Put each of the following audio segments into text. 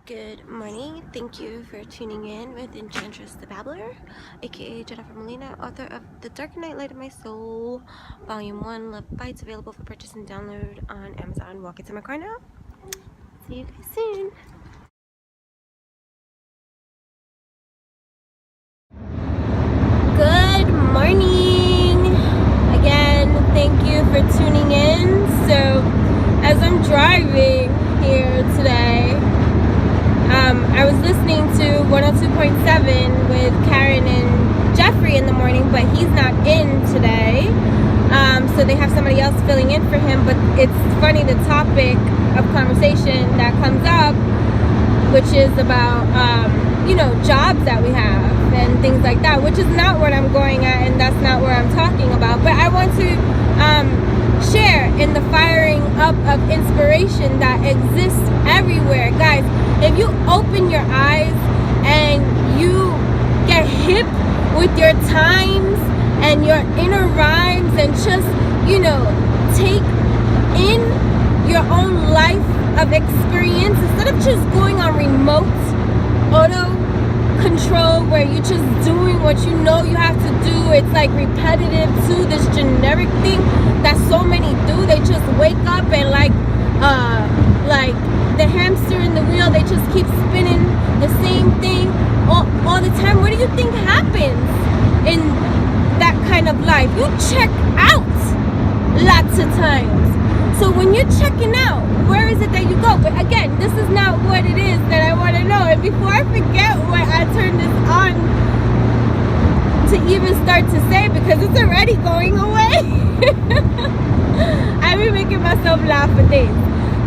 Good morning. Thank you for tuning in with Enchantress the Babbler, aka Jennifer Molina, author of The Dark Night Light of My Soul, Volume 1, Love Bites, available for purchase and download on Amazon. Walk into my car now. See you guys soon. Good morning. Again, thank you for tuning in. So, as I'm driving here today, I was listening to 102.7 with Karen and Jeffrey in the morning, but he's not in today. So they have somebody else filling in for him. But it's funny, the topic of conversation that comes up, which is about, jobs that we have and things like that, which is not what I'm going at, and that's not where I'm talking about. But I want to share in the firing up of inspiration that exists everywhere. Guys, if you open your eyes and you get hip with your times and your inner rhymes and just, take in your own life of experience instead of just going on remote auto control where you're just doing what you know you have to do. It's like repetitive to this generic thing that so many do. They just wake up and like the hamster in the wheel, they just keep spinning the same thing all the time. What do you think happens in that kind of life? You check out lots of times. So when you're checking out, where is it that you go? But again, this is not what it is that I want to know. And before I forget what I turned this on to even start to say, because it's already going away. I've been making myself laugh for days.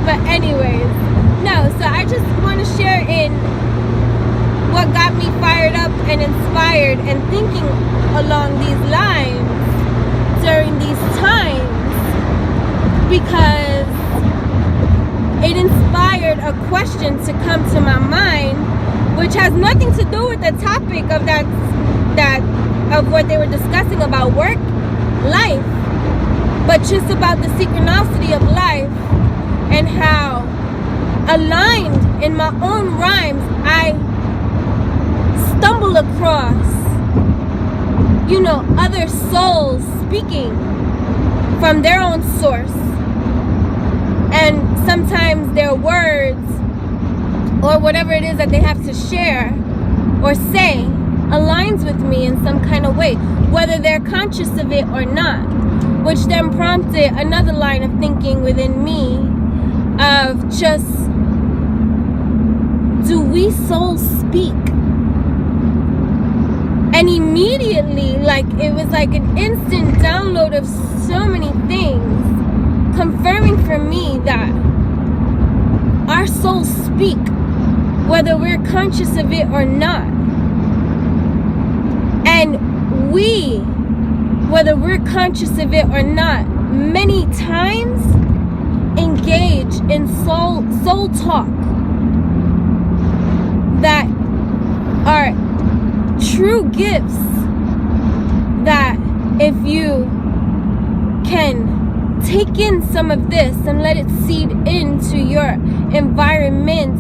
But anyways, no, so I just want to share in what got me fired up and inspired and thinking along these lines during these times, because it inspired a question to come to my mind, which has nothing to do with the topic of that of what they were discussing about work life, but just about the synchronicity of life and how aligned in my own rhymes I stumble across other souls speaking from their own source. And sometimes their words or whatever it is that they have to share or say aligns with me in some kind of way, whether they're conscious of it or not, which then prompted another line of thinking within me of just, do we souls speak? And immediately, it was like an instant download of so many things, confirming for me that our souls speak, whether we're conscious of it or not. And we, whether we're conscious of it or not, many times engage in soul talk that are true gifts, that if you can take in some of this and let it seed into your environment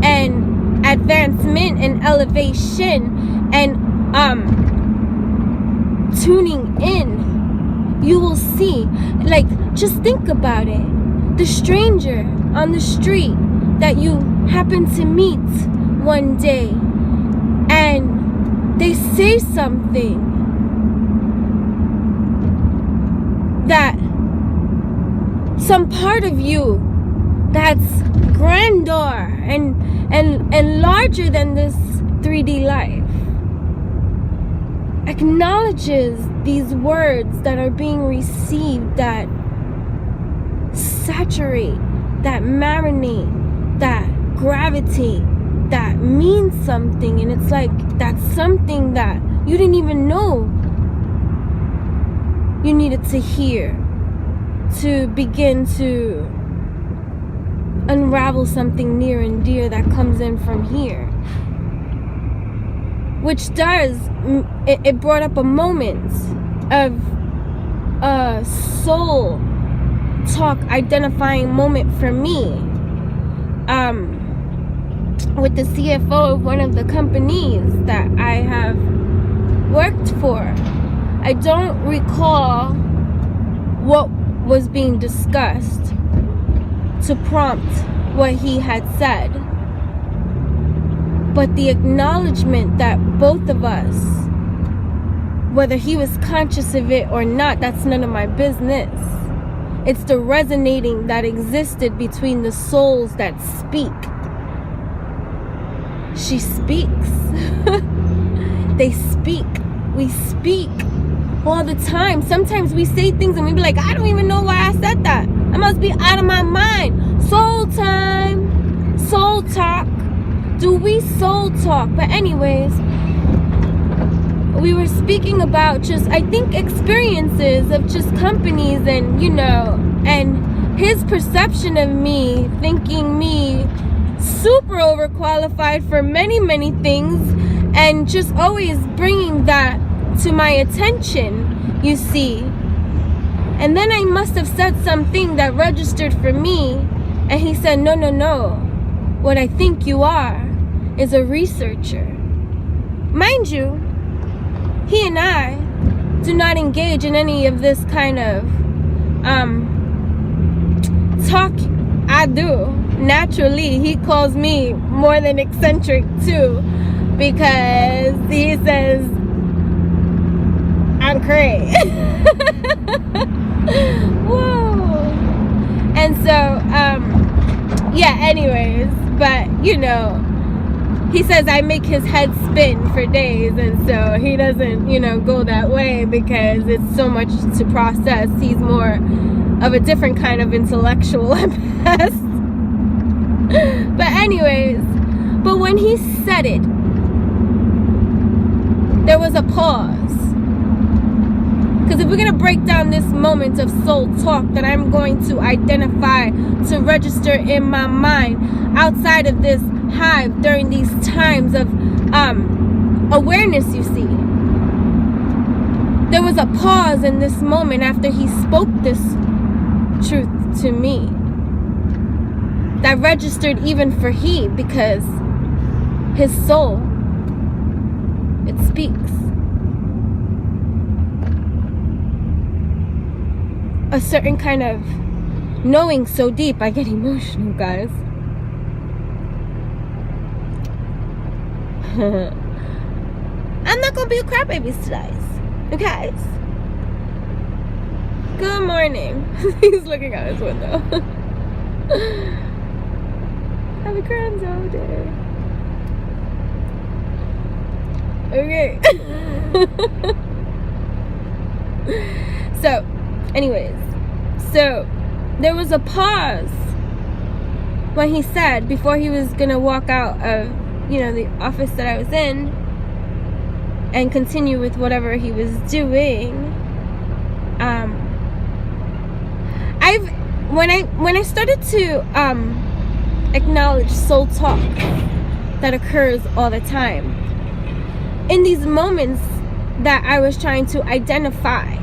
and advancement and elevation and tuning in, you will see, just think about it, the stranger on the street that you happen to meet one day and they say something that some part of you that's grandeur and larger than this 3D life acknowledges these words that are being received, that saturate, that marinate, that gravitate, that means something. And it's like that's something that you didn't even know you needed to hear to begin to unravel something near and dear that comes in from here, which does, it brought up a moment of a soul talk identifying moment for me. with the CFO of one of the companies that I have worked for. I don't recall what was being discussed to prompt what he had said, but the acknowledgement that both of us, whether he was conscious of it or not, that's none of my business. It's the resonating that existed between the souls that speak. She speaks. They speak. We speak all the time. Sometimes we say things and we be like, I don't even know why I said that. I must be out of my mind. Soul time. Soul talk. Do we soul talk? But anyways, we were speaking about just, I think, experiences of just companies and, you know, and his perception of me, thinking me super overqualified for many, many things, and just always bringing that to my attention, you see. And then I must have said something that registered for me, and he said, no, no, no. What I think you are is a researcher. Mind you, he and I do not engage in any of this kind of talk. I do. Naturally, he calls me more than eccentric too, because he says I'm crazy. Whoa. And so, yeah, anyways, but you know, he says I make his head spin for days, and so he doesn't, you know, go that way because it's so much to process. He's more of a different kind of intellectual at best. But anyways, but when he said it, there was a pause. Because if we're going to break down this moment of soul talk that I'm going to identify, to register in my mind outside of this hive during these times of awareness, you see. There was a pause in this moment after he spoke this truth to me that registered even for he, because his soul, it speaks. A certain kind of knowing so deep, I get emotional, guys. I'm not gonna be a crybaby today, okay? Good morning. He's looking out his window. Have a grand old day. Okay. So, anyways, so there was a pause when he said, before he was gonna walk out of, you know, the office that I was in and continue with whatever he was doing. When I started to acknowledge soul talk that occurs all the time, in these moments that I was trying to identify,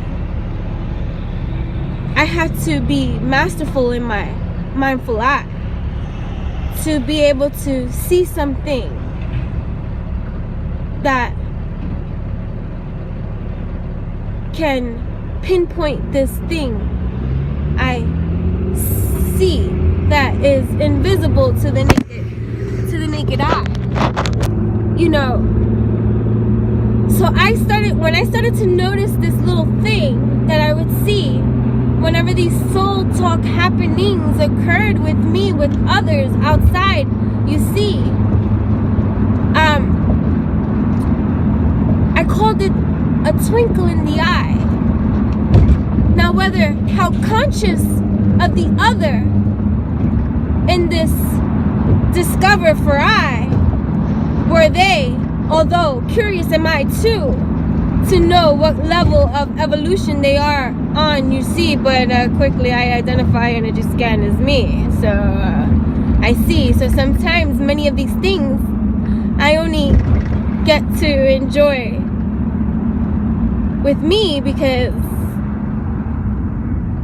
I had to be masterful in my mindful eye to be able to see something that can pinpoint this thing I see that is invisible to the naked eye. You know, so when I started to notice this little thing that I would see whenever these soul talk happenings occurred with me, with others outside, you see, I called it a twinkle in the eye. Now, how conscious of the other in this discover for I were they, although curious am I too, to know what level of evolution they are on, you see, but quickly I identify energy scan as me. So I see. So sometimes many of these things I only get to enjoy with me because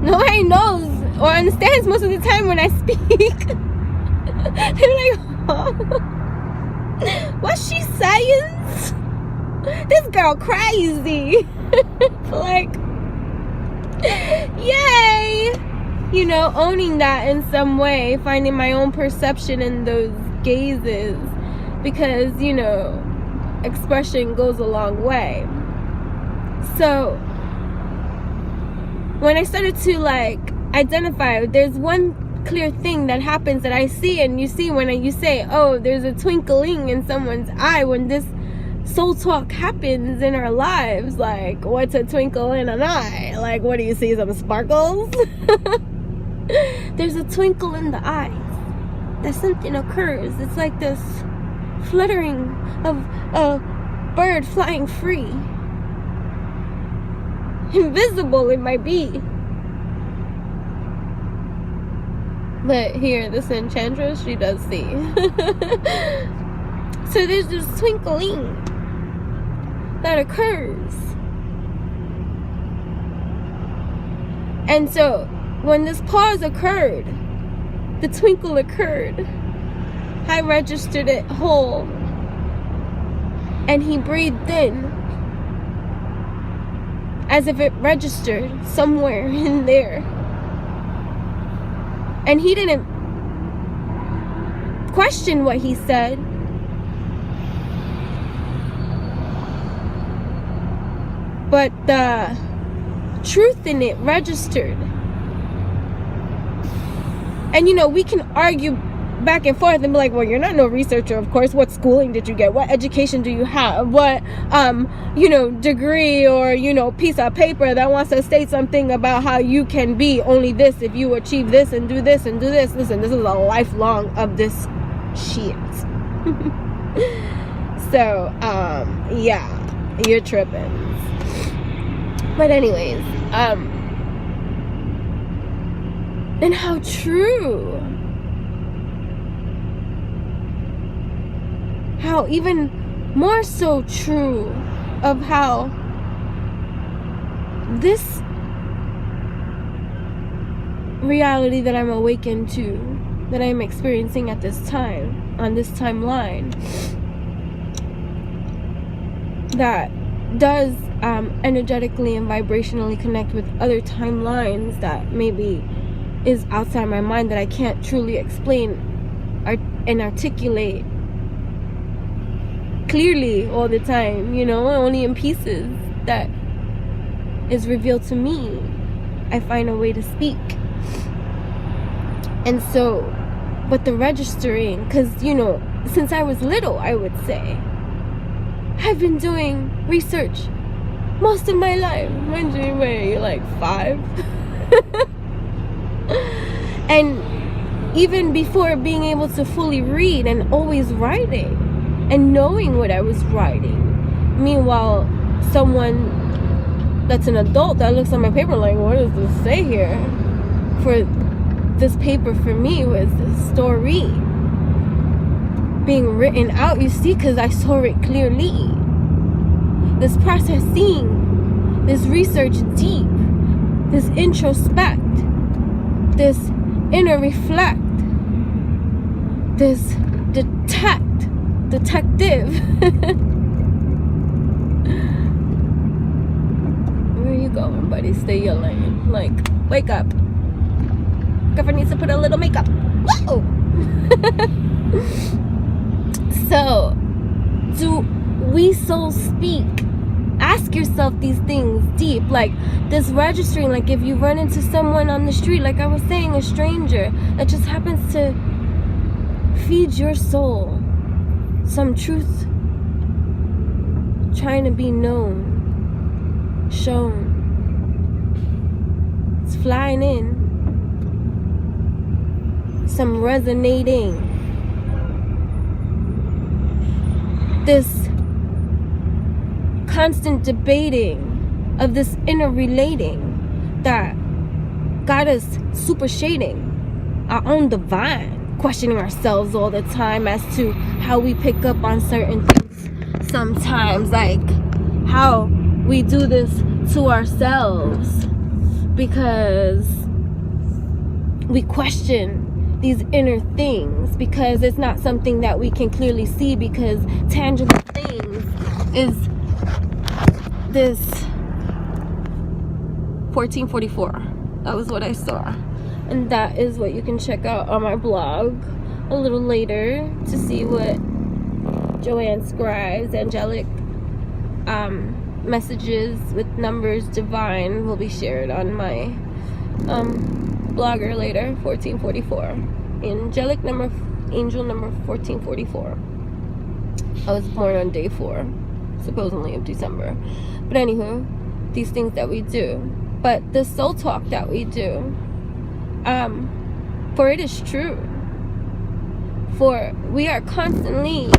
nobody knows or understands most of the time when I speak. They're like, oh. What's she saying? This girl crazy. Like, yay. You know, owning that in some way, finding my own perception in those gazes, because, you know, expression goes a long way. So when I started to like identify, there's one clear thing that happens that I see, and you see when you say, oh, there's a twinkling in someone's eye when this soul talk happens in our lives. Like, what's a twinkle in an eye? Like, what do you see, some sparkles? There's a twinkle in the eyes that something occurs. It's like this fluttering of a bird flying free. Invisible it might be, but here this enchantress, she does see. So there's this twinkling that occurs, and so when this pause occurred, the twinkle occurred, I registered it whole, and he breathed in as if it registered somewhere in there. And he didn't question what he said. But the truth in it registered. And you know, we can argue back and forth and be like, well, you're not no researcher, of course. What schooling did you get? What education do you have? What you know, degree or, you know, piece of paper that wants to state something about how you can be only this if you achieve this and do this and do this. Listen, this is a lifelong of this shit. So yeah, you're tripping. But anyways, and how true, how even more so true of how this reality that I'm awakened to, that I'm experiencing at this time, on this timeline, that does energetically and vibrationally connect with other timelines that maybe is outside my mind, that I can't truly explain and articulate clearly all the time, you know, only in pieces that is revealed to me. I find a way to speak. And so, but the registering, because, you know, since I was little, I would say, I've been doing research most of my life. Mind you, where you're like 5. And even before being able to fully read and always writing and knowing what I was writing. Meanwhile, someone that's an adult that looks at my paper like, what does this say here? For this paper for me was this story being written out, you see, because I saw it clearly. This processing, this research deep, this introspect, this inner reflect, this detective. Where are you going, buddy? Stay your lane. Like, wake up. Girlfriend needs to put a little makeup. Whoa! So, do we soul speak? Ask yourself these things deep, like this registering. Like if you run into someone on the street, like I was saying, a stranger that just happens to feed your soul some truth, trying to be known, shown. It's flying in, some resonating, this constant debating of this inner relating that got us super shading our own divine, questioning ourselves all the time as to how we pick up on certain things sometimes, like how we do this to ourselves because we question these inner things, because it's not something that we can clearly see, because tangible things is this 1444. That was what I saw, and that is what you can check out on my blog a little later to see what Joanne Scribe's angelic messages with numbers divine will be shared on my blogger later. 1444, angel number 1444. I was born on day 4 supposedly of December, but anywho, these things that we do, but the soul talk that we do, for it is true, for we are constantly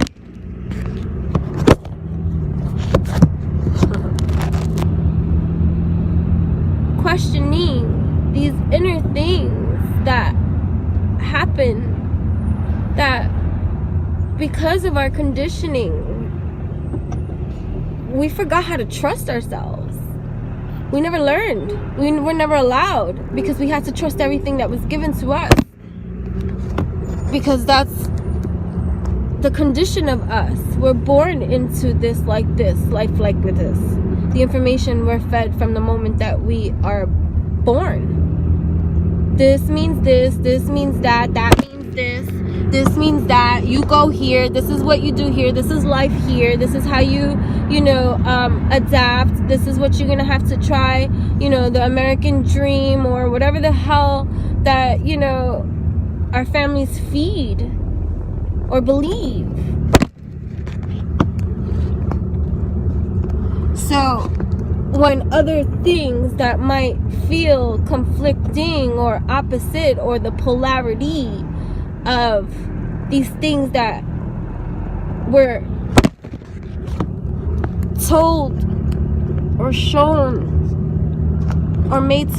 questioning these inner things that happen, that because of our conditioning we forgot how to trust ourselves. We never learned. We were never allowed, because we had to trust everything that was given to us, because that's the condition of us. We're born into this life like this. The information we're fed from the moment that we are born. This means this means that means this means that. You go here, this is what you do here, this is life here, this is how you adapt, this is what you're gonna have to try, the American dream, or whatever the hell that our families feed or believe. So when other things that might feel conflicting or opposite, or the polarity of these things that were told or shown or made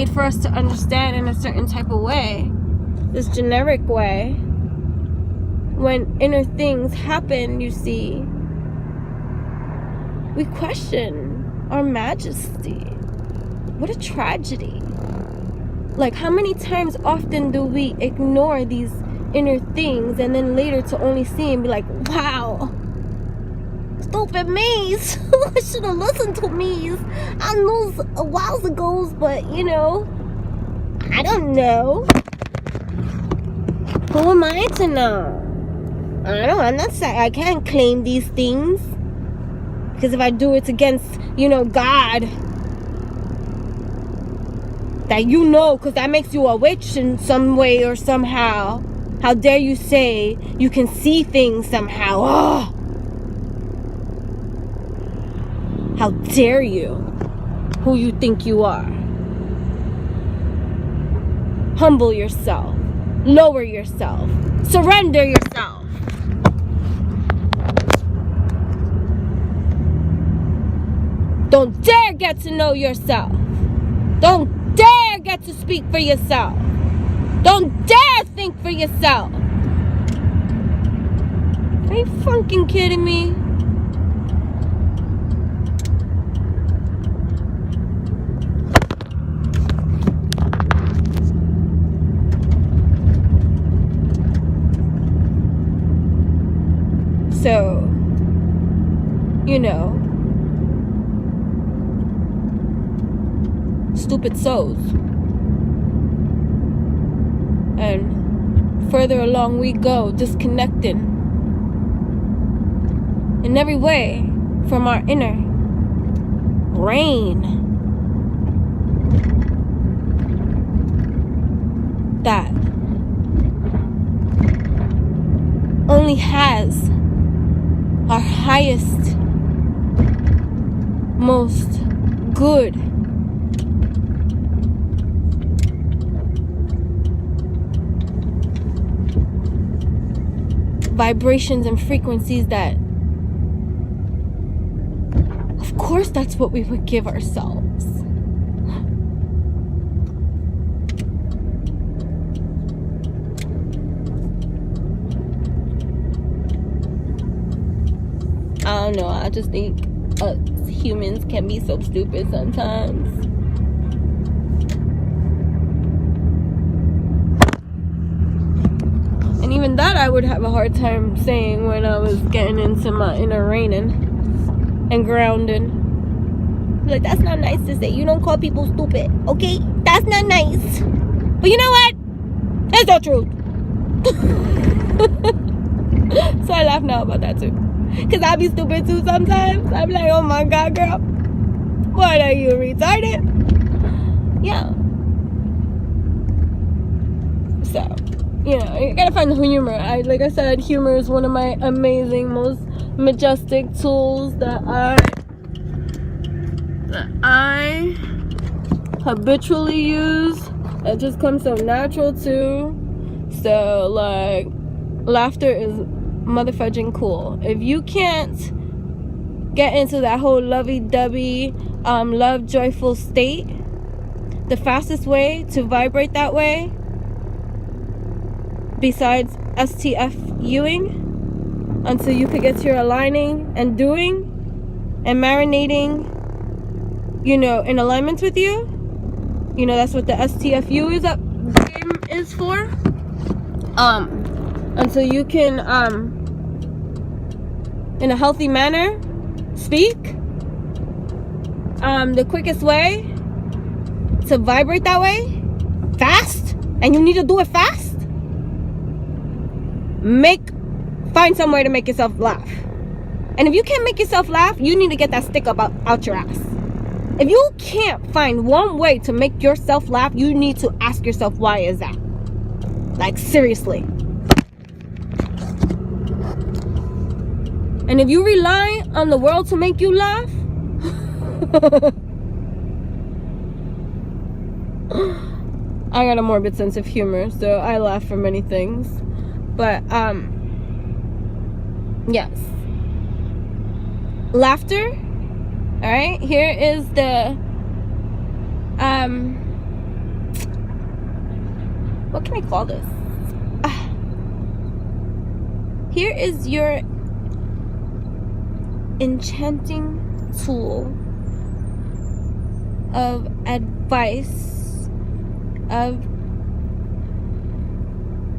for us to understand in a certain type of way, this generic way, when inner things happen, you see, we question our majesty. What a tragedy. Like, how many times often do we ignore these inner things, and then later to only see and be like, wow, stupid me's. I should have listened to me's. I knew a while ago, but I don't know. Who am I to know? I'm not saying I can't claim these things, because if I do, it's against God. That because that makes you a witch in some way or somehow. How dare you say you can see things somehow? Oh! How dare you? Who you think you are? Humble yourself. Lower yourself. Surrender yourself. Don't dare get to know yourself. Don't dare get to speak for yourself. Don't dare think for yourself. Are you fucking kidding me? So, stupid souls. And further along we go, disconnecting in every way from our inner brain that only has our highest, most good vibrations and frequencies, that of course that's what we would give ourselves. I don't know, I just think humans can be so stupid sometimes. even that I would have a hard time saying when I was getting into my inner reigning and grounding. Like, that's not nice to say. You don't call people stupid, okay? That's not nice. But you know what? That's the truth. So I laugh now about that too. Because I be stupid too sometimes. I'm like, oh my God, girl. What are you, retarded? Yeah. So, you know, you gotta find the humor. Like I said, humor is one of my amazing, most majestic tools that I habitually use. It just comes so natural too. So, like, laughter is motherfudging cool. If you can't get into that whole lovey-dovey, love, joyful state, the fastest way to vibrate that way, besides STFUing, until you could get to your aligning and doing and marinating, you know, in alignment with you. You know, that's what the STFU is up game is for. Until you can, in a healthy manner, speak. The quickest way to vibrate that way, fast, and you need to do it fast. Find some way to make yourself laugh. And if you can't make yourself laugh, you need to get that stick up out your ass. If you can't find one way to make yourself laugh, you need to ask yourself, why is that? Like, seriously. And if you rely on the world to make you laugh, I got a morbid sense of humor, so I laugh for many things. But, yes. Laughter. Alright, here is the, what can I call this? Here is your enchanting tool of advice of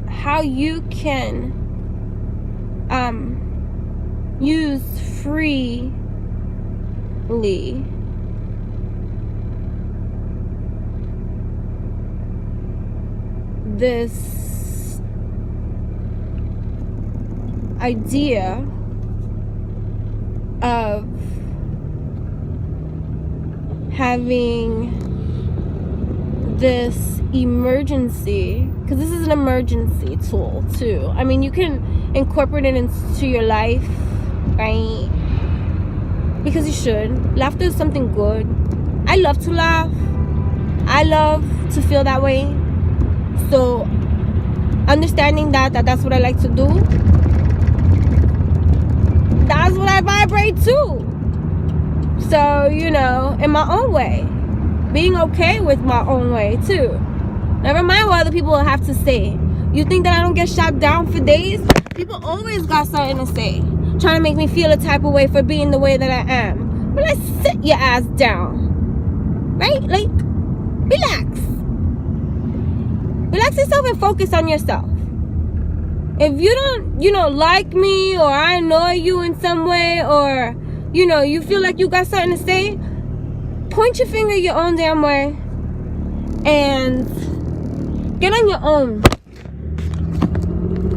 how you can use freely this idea of having this emergency, because this is an emergency tool too. I mean, you can incorporate it into your life, right? Because you should. Laughter is something good. I love to laugh. I love to feel that way. So understanding that's what I like to do, that's what I vibrate to. So, you know, in my own way, being okay with my own way too. Never mind what other people will have to say. You think that I don't get shot down for days? People always got something to say, trying to make me feel a type of way for being the way that I am. But let's sit your ass down, right? Like, relax. Relax yourself and focus on yourself. If you don't, you know, like me, or I annoy you in some way, or, you know, you feel like you got something to say, point your finger your own damn way and get on your own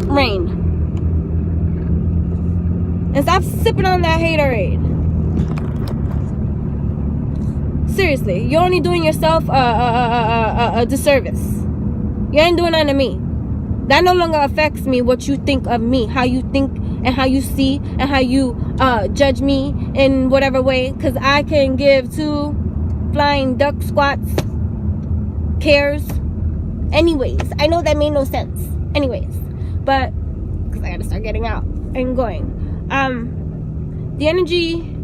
reign. And stop sipping on that haterade. Seriously, you're only doing yourself a disservice. You ain't doing nothing to me. That no longer affects me, what you think of me, how you think and how you see and how you judge me in whatever way. Because I can give two flying duck squats cares. Anyways, I know that made no sense. Anyways, but because I got to start getting out and going. The energy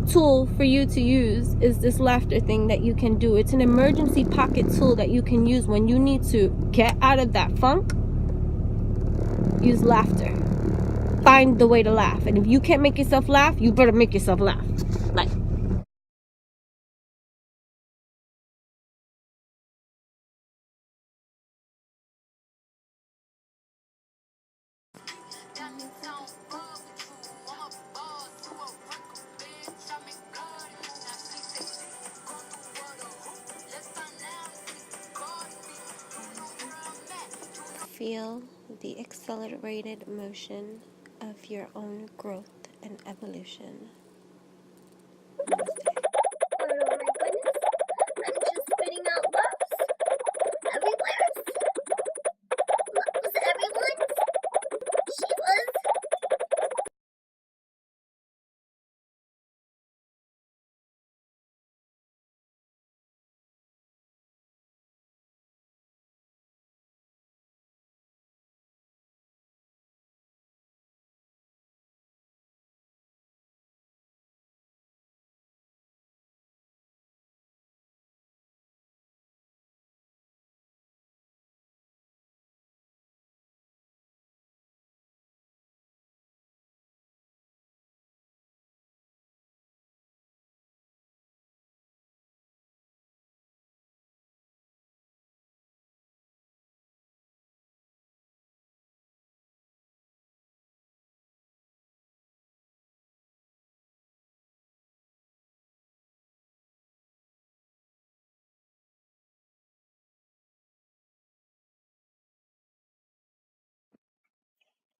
tool for you to use is this laughter thing that you can do. It's an emergency pocket tool that you can use when you need to get out of that funk. Use laughter. Find the way to laugh. And if you can't make yourself laugh, you better make yourself laugh. Like, Feel the accelerated motion of your own growth and evolution. Namaste. Oh my goodness. I'm just spitting out loves. Everywhere. Love was everyone. She was.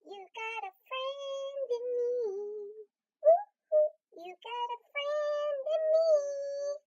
You got a friend in me. Woo-hoo. You got a friend in me.